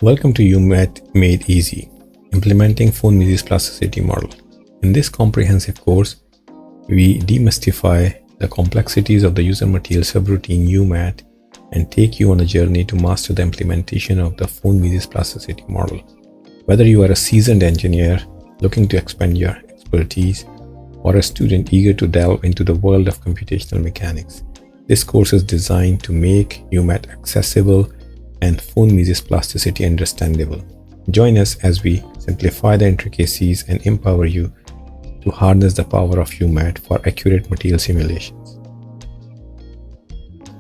Welcome to UMAT Made Easy, implementing phone Mises Plasticity Model. In this comprehensive course, we demystify the complexities of the user material subroutine UMAT and take you on a journey to master the implementation of the phone Mises Plasticity Model. Whether you are a seasoned engineer looking to expand your expertise or a student eager to delve into the world of computational mechanics, this course is designed to make UMAT accessible and phone Mises Plasticity understandable. Join us as we simplify the intricacies and empower you to harness the power of UMAT for accurate material simulations.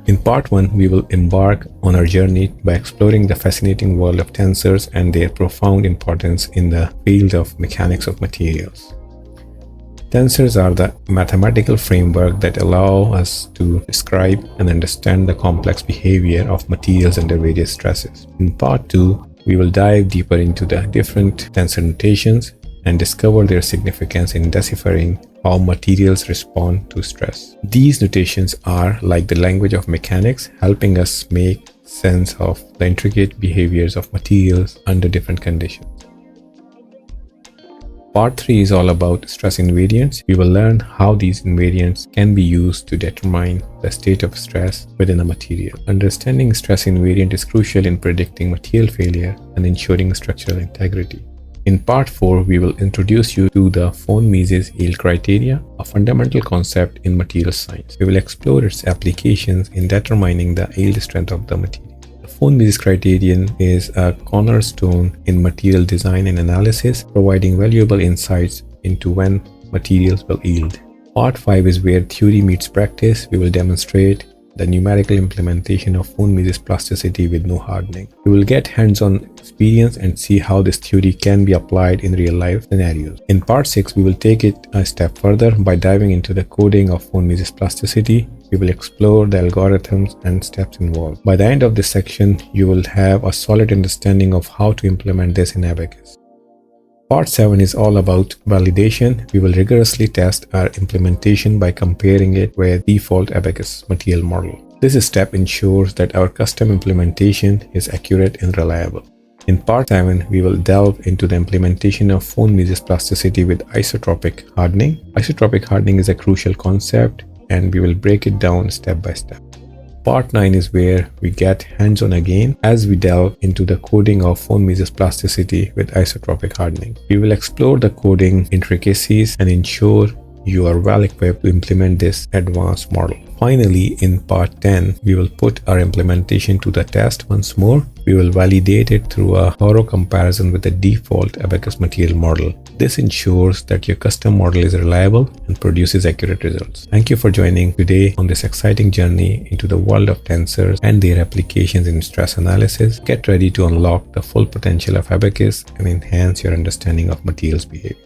In part 1, we will embark on our journey by exploring the fascinating world of tensors and their profound importance in the field of mechanics of materials. Tensors are the mathematical framework that allow us to describe and understand the complex behavior of materials under various stresses. In part 2, we will dive deeper into the different tensor notations and discover their significance in deciphering how materials respond to stress. These notations are like the language of mechanics, helping us make sense of the intricate behaviors of materials under different conditions. Part 3 is all about stress invariants. We will learn how these invariants can be used to determine the state of stress within a material. Understanding stress invariant is crucial in predicting material failure and ensuring structural integrity. In part 4, we will introduce you to the phone Mises yield criteria, a fundamental concept in material science. We will explore its applications in determining the yield strength of the material. The phone Mises criterion is a cornerstone in material design and analysis, providing valuable insights into when materials will yield. Part 5 is where theory meets practice. We will demonstrate the numerical implementation of phone Mises plasticity with no hardening. We will get hands-on experience and see how this theory can be applied in real-life scenarios. In part 6, we will take it a step further by diving into the coding of phone Mises plasticity. We will explore the algorithms and steps involved. By the end of this section, you will have a solid understanding of how to implement this in Abacus. Part 7 is all about validation. We will rigorously test our implementation by comparing it with default Abacus material model. This step ensures that our custom implementation is accurate and reliable. In part 7, we will delve into the implementation of phone Mises plasticity with isotropic hardening. Isotropic hardening is a crucial concept, and we will break it down step by step. Part 9 is where we get hands-on again as we delve into the coding of phone Mises plasticity with isotropic hardening. We will explore the coding intricacies and ensure you are well equipped to implement this advanced model. Finally, in part 10, we will put our implementation to the test once more. We will validate it through a thorough comparison with the default Abacus material model. This ensures that your custom model is reliable and produces accurate results. Thank you for joining today on this exciting journey into the world of tensors and their applications in stress analysis. Get ready to unlock the full potential of Abacus and enhance your understanding of materials behavior.